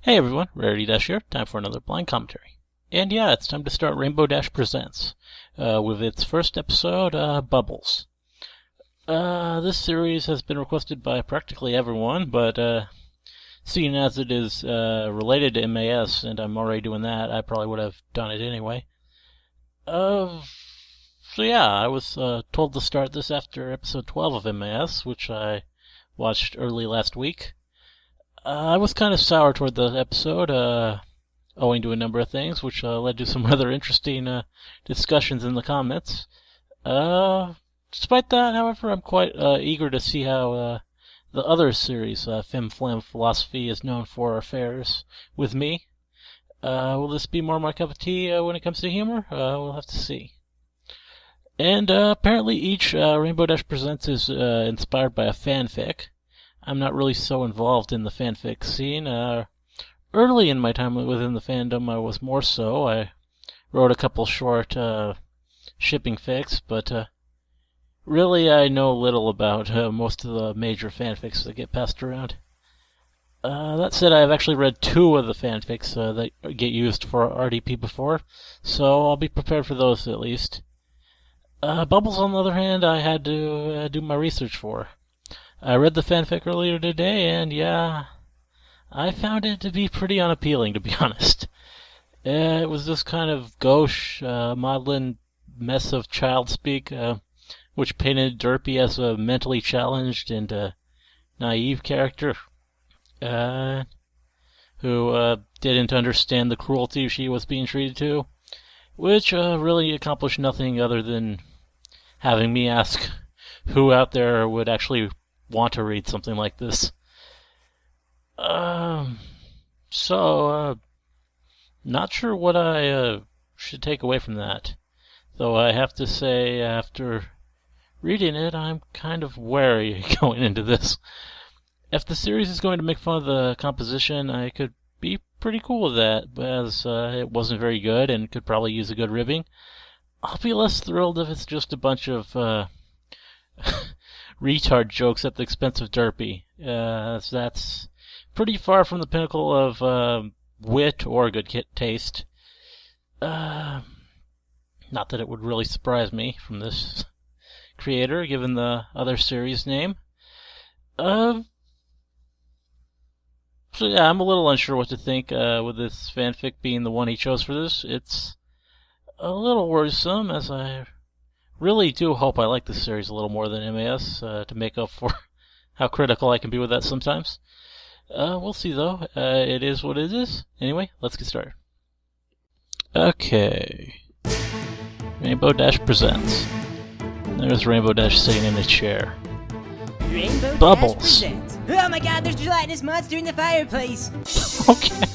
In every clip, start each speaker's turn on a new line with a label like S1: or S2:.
S1: Hey everyone, Rarity Dash here, time for another blind commentary. And yeah, it's time to start Rainbow Dash Presents, with its first episode, Bubbles. This series has been requested by practically everyone, but seeing as it is related to MAS, and I'm already doing that, I probably would have done it anyway. So yeah, I was told to start this after episode 12 of MAS, which I watched early last week. I was kind of sour toward the episode, owing to a number of things, which led to some rather interesting discussions in the comments. Despite that, however, I'm quite eager to see how the other series, FimFlamFilosophy, is known for affairs with me. Will this be more my cup of tea when it comes to humor? We'll have to see. And apparently each Rainbow Dash Presents is inspired by a fanfic. I'm not really so involved in the fanfic scene. Early in my time within the fandom, I was more so. I wrote a couple short shipping fics, but really I know little about most of the major fanfics that get passed around. That said, I've actually read two of the fanfics that get used for RDP before, so I'll be prepared for those at least. Bubbles, on the other hand, I had to do my research for. I read the fanfic earlier today, and yeah, I found it to be pretty unappealing, to be honest. It was this kind of gauche, maudlin mess of child speak, which painted Derpy as a mentally challenged and naive character, who didn't understand the cruelty she was being treated to, which really accomplished nothing other than having me ask who out there would actually want to read something like this. Not sure what I should take away from that. Though I have to say, after reading it, I'm kind of wary going into this. If the series is going to make fun of the composition, I could be pretty cool with that, as it wasn't very good and could probably use a good ribbing. I'll be less thrilled if it's just a bunch of retard jokes at the expense of Derpy. That's pretty far from the pinnacle of wit or good taste. Not that it would really surprise me from this creator, given the other series name. So yeah, I'm a little unsure what to think with this fanfic being the one he chose for this. It's a little worrisome, as I really do hope I like this series a little more than MAS to make up for how critical I can be with that sometimes. We'll see, though. It is what it is. Anyway, let's get started. Okay. Rainbow Dash Presents. There's Rainbow Dash sitting in a chair.
S2: Rainbow
S1: Bubbles.
S2: Dash presents. Oh my god, there's a gelatinous monster in the fireplace!
S1: Okay.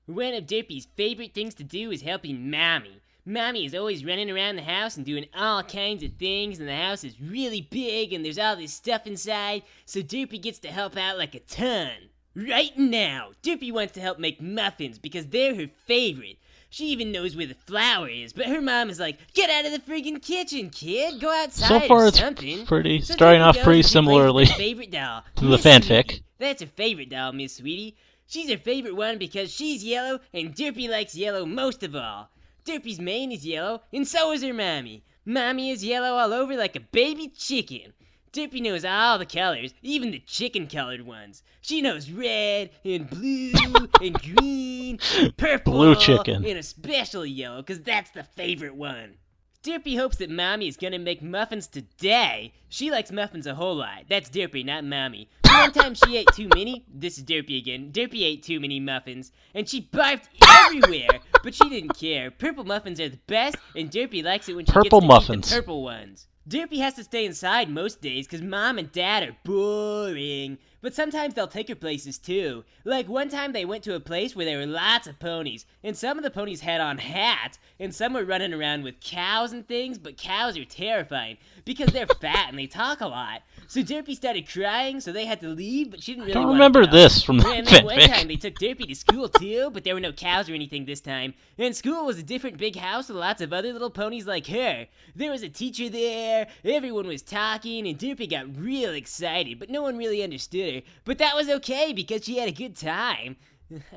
S2: One of Derpy's favorite things to do is helping Mommy. Mommy is always running around the house and doing all kinds of things, and the house is really big and there's all this stuff inside, so Derpy gets to help out like a ton. Right now, Derpy wants to help make muffins because they're her favorite. She even knows where the flour is, but her mom is like, "Get out of the friggin' kitchen, kid! Go outside
S1: So far,
S2: or
S1: it's
S2: something."
S1: pretty
S2: So
S1: starting
S2: Derpy
S1: off
S2: goes
S1: pretty
S2: and she plays with
S1: similarly
S2: her favorite doll,
S1: to the
S2: Miss
S1: fanfic.
S2: Sweetie. That's her favorite doll, Miss Sweetie. She's her favorite one because she's yellow, and Derpy likes yellow most of all. Derpy's mane is yellow, and so is her mommy. Mommy is yellow all over like a baby chicken. Derpy knows all the colors, even the chicken-colored ones. She knows red, and blue, and green, and purple,
S1: Blue chicken.
S2: and especially yellow, because that's the favorite one. Derpy hopes that Mommy is gonna make muffins today. She likes muffins a whole lot. That's Derpy, not Mommy. One time she ate too many. This is Derpy again. Derpy ate too many muffins, and she barfed everywhere. But she didn't care. Purple muffins are the best, and Derpy likes it when she
S1: Purple
S2: gets to
S1: muffins.
S2: eat the purple ones. Derpy has to stay inside most days because Mom and Dad are boring. But sometimes they'll take her places too. Like one time they went to a place where there were lots of ponies, and some of the ponies had on hats, and some were running around with cows and things, but cows are terrifying because they're fat and they talk a lot. So Derpy started crying, so they had to leave, but she didn't really
S1: I don't
S2: want
S1: remember
S2: to go.
S1: this from the
S2: And then one
S1: fanfic.
S2: time they took Derpy to school too, but there were no cows or anything this time. And school was a different big house with lots of other little ponies like her. There was a teacher there, everyone was talking, and Derpy got real excited, but no one really understood her, but that was okay because she had a good time.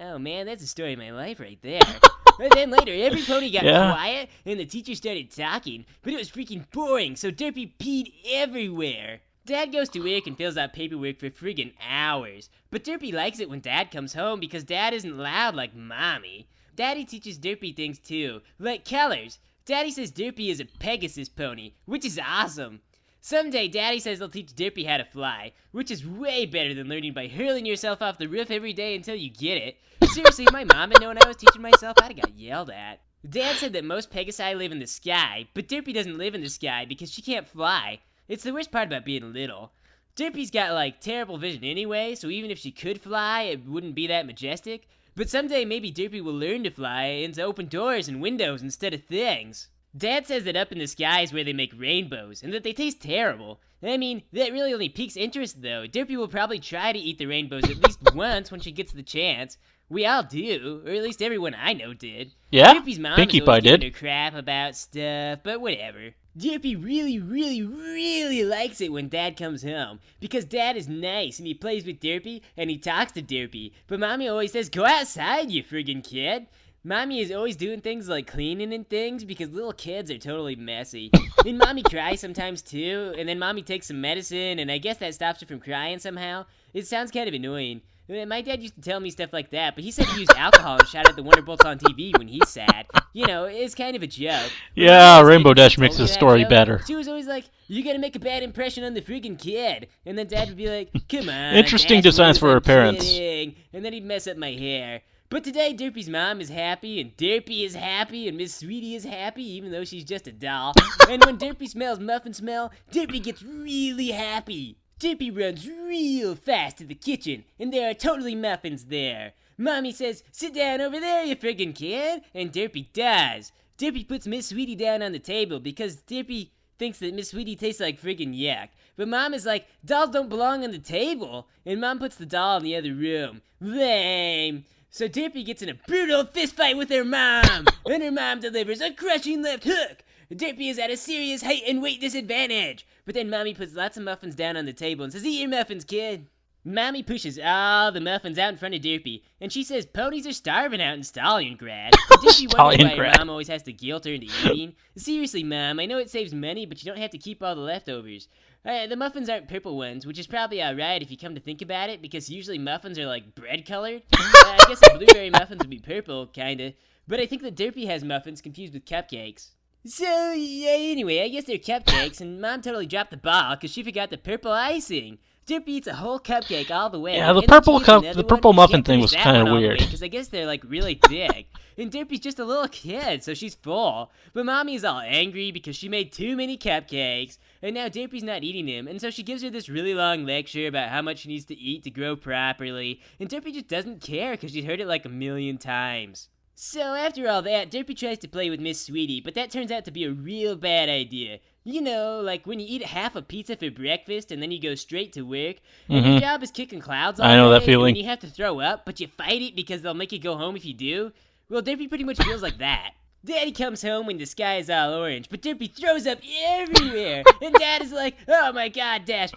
S2: Oh man, that's the story of my life right there. And then later, every pony got quiet, and the teacher started talking, but it was freaking boring, so Derpy peed everywhere. Dad goes to work and fills out paperwork for friggin' hours, but Derpy likes it when Dad comes home because Dad isn't loud like Mommy. Daddy teaches Derpy things too, like colors. Daddy says Derpy is a Pegasus pony, which is awesome. Someday, Daddy says they'll teach Derpy how to fly, which is way better than learning by hurling yourself off the roof every day until you get it. Seriously, if my mom had known I was teaching myself, I'd have got yelled at. Dad said that most Pegasi live in the sky, but Derpy doesn't live in the sky because she can't fly. It's the worst part about being little. Derpy's got, terrible vision anyway, so even if she could fly, it wouldn't be that majestic. But someday maybe Derpy will learn to fly and to open doors and windows instead of things. Dad says that up in the sky is where they make rainbows, and that they taste terrible. I mean, that really only piques interest, though. Derpy will probably try to eat the rainbows at least once when she gets the chance. We all do, or at least everyone I know did.
S1: Yeah,
S2: Derpy's mom
S1: Pinkie
S2: is always
S1: Pie did.
S2: giving her crap about stuff, but whatever. Derpy really likes it when Dad comes home, because Dad is nice, and he plays with Derpy, and he talks to Derpy. But Mommy always says, go outside, you friggin' kid. Mommy is always doing things like cleaning and things because little kids are totally messy. And Mommy cries sometimes too, and then Mommy takes some medicine, and I guess that stops her from crying somehow. It sounds kind of annoying. My dad used to tell me stuff like that, but he said he used alcohol and shot at the Wonderbolts on TV when he's sad. You know, it's kind of a joke.
S1: Yeah, Rainbow Dash makes the story better.
S2: She was always like, you gotta make a bad impression on the friggin' kid. And then Dad would be like, come on.
S1: Interesting
S2: Dash,
S1: designs for her parents.
S2: kidding. And then he'd mess up my hair. But today, Derpy's mom is happy, and Derpy is happy, and Miss Sweetie is happy, even though she's just a doll. And when Derpy smells muffin smell, Derpy gets really happy. Derpy runs real fast to the kitchen, and there are totally muffins there. Mommy says, sit down over there, you friggin' kid, and Derpy does. Derpy puts Miss Sweetie down on the table because Derpy thinks that Miss Sweetie tastes like friggin' yuck. But Mom is like, dolls don't belong on the table, and Mom puts the doll in the other room. Lame. So Derpy gets in a brutal fistfight with her mom, and her mom delivers a crushing left hook. Derpy is at a serious height and weight disadvantage. But then Mommy puts lots of muffins down on the table and says, eat your muffins, kid. Mommy pushes all the muffins out in front of Derpy, and she says ponies are starving out in Stalingrad. Derpy wonders why her mom always has to guilt her into eating. Seriously, Mom, I know it saves money, but you don't have to keep all the leftovers. The muffins aren't purple ones, which is probably alright if you come to think about it, because usually muffins are bread colored. I guess the blueberry muffins would be purple, kinda. But I think that Derpy has muffins confused with cupcakes. So, yeah, anyway, I guess they're cupcakes, and Mom totally dropped the ball because she forgot the purple icing. Derpy eats a whole cupcake all the way.
S1: Yeah, the purple muffin thing was kind of weird.
S2: Because I guess they're really big. And Derpy's just a little kid, so she's full. But Mommy is all angry because she made too many cupcakes. And now Derpy's not eating them. And so she gives her this really long lecture about how much she needs to eat to grow properly. And Derpy just doesn't care because she's heard it like a million times. So after all that, Derpy tries to play with Miss Sweetie, but that turns out to be a real bad idea. You know, like when you eat half a pizza for breakfast and then you go straight to work, and your job is kicking clouds all day.
S1: I know that feeling.
S2: And you have to throw up, but you fight it because they'll make you go home if you do. Well, Derpy pretty much feels like that. Daddy comes home when the sky is all orange, but Derpy throws up everywhere. And Dad is like, oh my god, Derpy,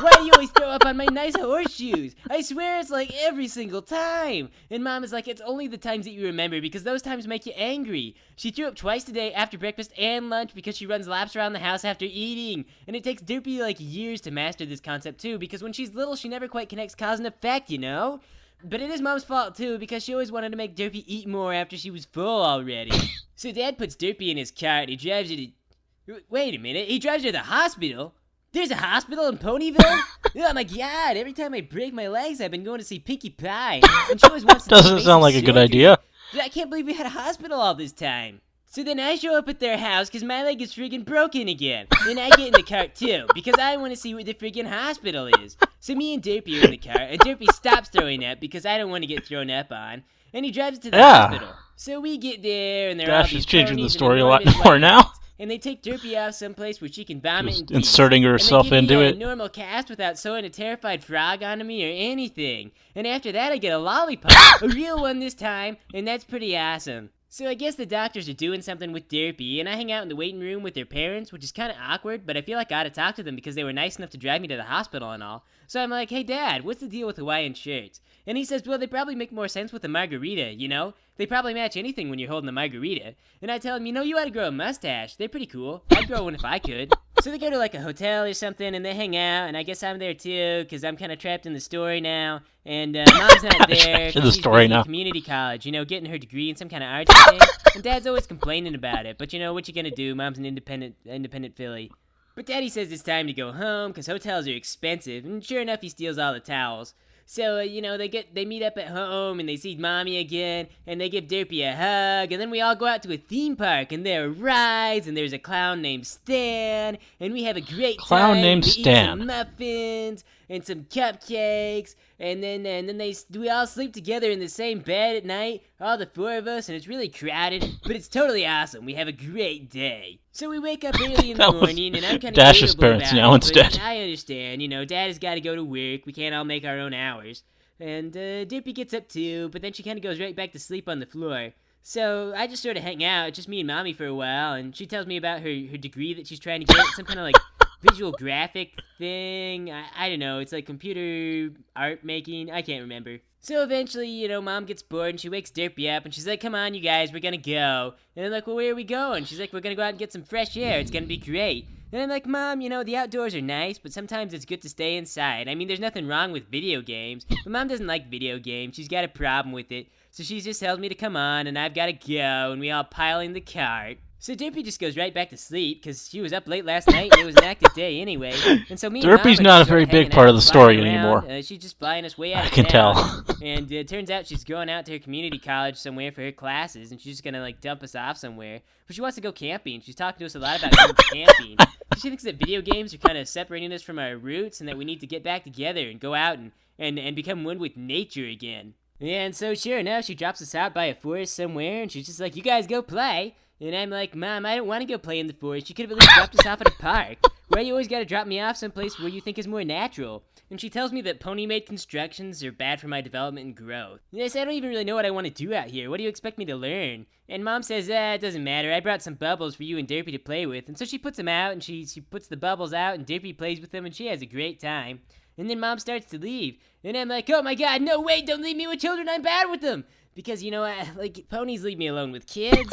S2: why do you always throw up on my nice horseshoes? I swear it's every single time. And Mom is like, it's only the times that you remember because those times make you angry. She threw up twice today after breakfast and lunch because she runs laps around the house after eating. And it takes Derpy years to master this concept too, because when she's little, she never quite connects cause and effect, you know? But it is Mom's fault, too, because she always wanted to make Derpy eat more after she was full already. So Dad puts Derpy in his car and he drives her to... Wait a minute, he drives her to the hospital? There's a hospital in Ponyville? Oh my god, every time I break my legs, I've been going to see Pinkie Pie. And she always wants to...
S1: Doesn't sound like a good idea.
S2: I can't believe we had a hospital all this time. So then I show up at their house because my leg is friggin' broken again. And I get in the car too, because I want to see where the friggin' hospital is. So me and Derpy are in the car, and Derpy stops throwing up because I don't want to get thrown up on. And he drives to the hospital. So we get there, and they're all these
S1: changing the
S2: ponies
S1: story a
S2: and
S1: lot
S2: enormous
S1: more now.
S2: And they take Derpy off someplace where she can vomit
S1: Just
S2: and pee.
S1: inserting herself
S2: and they give
S1: into
S2: me
S1: it.
S2: a normal cast without sewing a terrified frog onto me or anything. And after that, I get a lollipop, a real one this time, and that's pretty awesome. So I guess the doctors are doing something with Derpy, and I hang out in the waiting room with their parents, which is kind of awkward, but I feel like I ought to talk to them because they were nice enough to drive me to the hospital and all. So I'm like, hey Dad, what's the deal with Hawaiian shirts? And he says, well, they probably make more sense with a margarita, you know? They probably match anything when you're holding a margarita. And I tell him, you know, you ought to grow a mustache. They're pretty cool. I'd grow one if I could. So they go to like a hotel or something, and they hang out, and I guess I'm there too, because I'm kind of trapped in the story now. And Mom's not there.
S1: In the story now.
S2: Community college, you know, getting her degree in some kind of arts thing. And Dad's always complaining about it. But you know, what you gonna do? Mom's an independent filly. But Daddy says it's time to go home, because hotels are expensive. And sure enough, he steals all the towels. So, you know, they meet up at home, and they see Mommy again, and they give Derpy a hug, and then we all go out to a theme park, and there are rides, and there's a clown named Stan, and we have a great time.
S1: Clown named
S2: we
S1: Stan.
S2: Eat some muffins, and some cupcakes, and then we all sleep together in the same bed at night, all the four of us, and it's really crowded, but it's totally awesome. We have a great day. So we wake up early in the morning, and I'm kind of
S1: Dash's parents
S2: about
S1: now
S2: it,
S1: instead.
S2: but I understand, you know, Dad has got to go to work. We can't all make our own hours. And Derpy gets up too, but then she kind of goes right back to sleep on the floor. So I just sort of hang out, just me and Mommy for a while, and she tells me about her degree that she's trying to get, some kind of like visual graphic thing. I don't know, it's like computer art making, I can't remember. So eventually, you know, Mom gets bored and she wakes Derpy up and she's like, come on, you guys, we're gonna go. And I'm like, well, where are we going? She's like, we're gonna go out and get some fresh air. It's gonna be great. And I'm like, Mom, you know, the outdoors are nice, but sometimes it's good to stay inside. I mean, there's nothing wrong with video games, but Mom doesn't like video games. She's got a problem with it. So she just tells me to come on, and I've got to go, and we all pile in the cart. So Derpy just goes right back to sleep, because she was up late last night, and it was an active day anyway. And so me and
S1: Derpy's
S2: Mom
S1: not a
S2: just
S1: very
S2: sort of
S1: big
S2: hanging
S1: part
S2: out,
S1: of the story
S2: flying around.
S1: anymore.
S2: She's just flying us way out
S1: I
S2: of
S1: can
S2: town.
S1: tell.
S2: And it turns out she's going out to her community college somewhere for her classes, and she's just gonna like dump us off somewhere. But she wants to go camping. She's talking to us a lot about going camping. She thinks that video games are kind of separating us from our roots, and that we need to get back together and go out and become one with nature again. And so sure enough, she drops us out by a forest somewhere, and she's just like, you guys go play. And I'm like, Mom, I don't want to go play in the forest. You could have at least dropped us off at a park. Why you always got to drop me off someplace where you think is more natural? And she tells me that pony-made constructions are bad for my development and growth. And I say, I don't even really know what I want to do out here. What do you expect me to learn? And Mom says, it doesn't matter. I brought some bubbles for you and Derpy to play with. And so she puts them out, and she puts the bubbles out, and Derpy plays with them, and she has a great time. And then Mom starts to leave. And I'm like, oh my God, no, wait, don't leave me with children. I'm bad with them. Because, you know, like, ponies leave me alone with kids.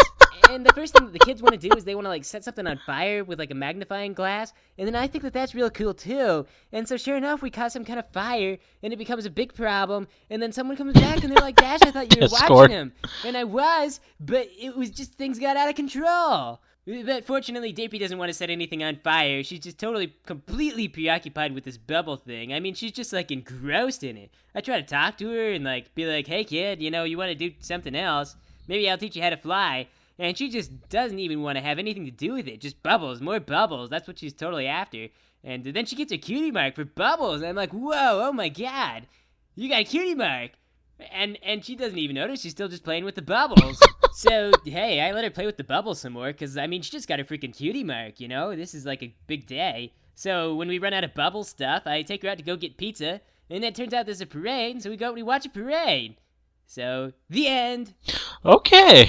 S2: And the first thing that the kids want to do is they want to, like, set something on fire with, like, a magnifying glass. And then I think that that's real cool, too. And so, sure enough, we caught some kind of fire, and it becomes a big problem. And then someone comes back, and they're like, Dash, I thought you were watching him. And I was, but it was just things got out of control. But fortunately, Derpy doesn't want to set anything on fire. She's just completely preoccupied with this bubble thing. I mean, she's just, like, engrossed in it. I try to talk to her and, like, be like, hey, kid, you know, you want to do something else? Maybe I'll teach you how to fly. And she just doesn't even want to have anything to do with it. Just bubbles, more bubbles. That's what she's totally after. And then she gets a cutie mark for bubbles. And I'm like, whoa, oh my God. You got a cutie mark. And she doesn't even notice. She's still just playing with the bubbles. So, hey, I let her play with the bubbles some more. Because, I mean, she just got a freaking cutie mark, you know? This is like a big day. So, when we run out of bubble stuff, I take her out to go get pizza. And it turns out there's a parade. And so we go and we watch a parade. So, the end.
S1: Okay.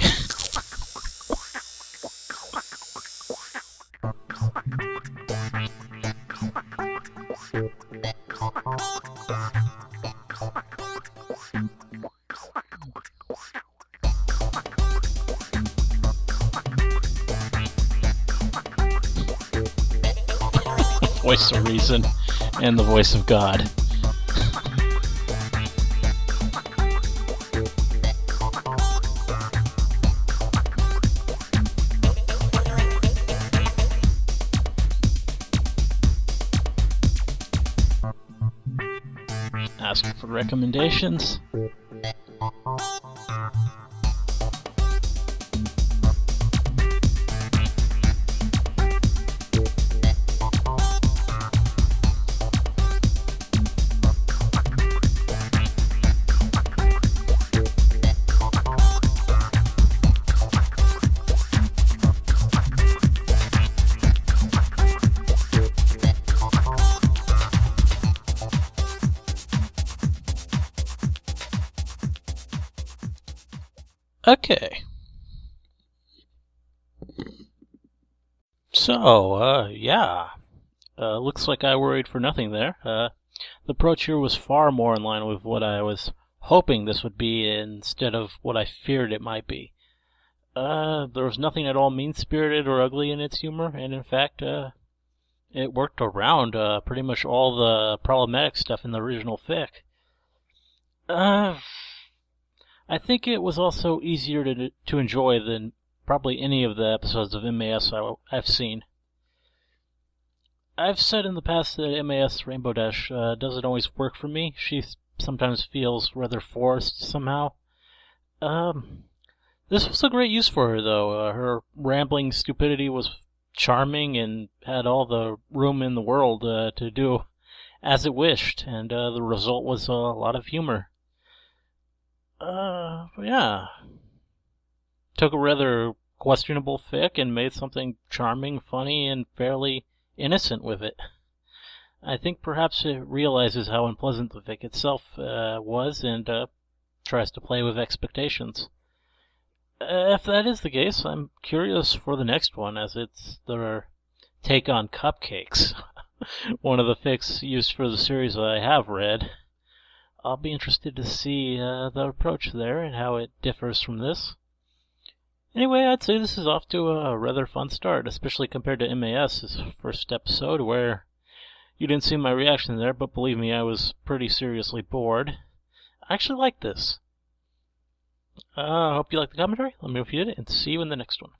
S1: Voice of reason and the voice of God. Ask for recommendations. Okay. Yeah. Looks like I worried for nothing there. The approach here was far more in line with what I was hoping this would be instead of what I feared it might be. There was nothing at all mean-spirited or ugly in its humor, and in fact, it worked around pretty much all the problematic stuff in the original fic. I think it was also easier to enjoy than probably any of the episodes of MAS I've seen. I've said in the past that MAS Rainbow Dash doesn't always work for me. She sometimes feels rather forced somehow. This was a great use for her, though. Her rambling stupidity was charming and had all the room in the world to do as it wished, and the result was a lot of humor. Yeah. Took a rather questionable fic and made something charming, funny, and fairly innocent with it. I think perhaps it realizes how unpleasant the fic itself was and tries to play with expectations. If that is the case, I'm curious for the next one, as it's their take on cupcakes. One of the fics used for the series I have read. I'll be interested to see the approach there and how it differs from this. Anyway, I'd say this is off to a rather fun start, especially compared to MAS's first episode, where you didn't see my reaction there, but believe me, I was pretty seriously bored. I actually like this. I hope you liked the commentary. Let me know if you did, and see you in the next one.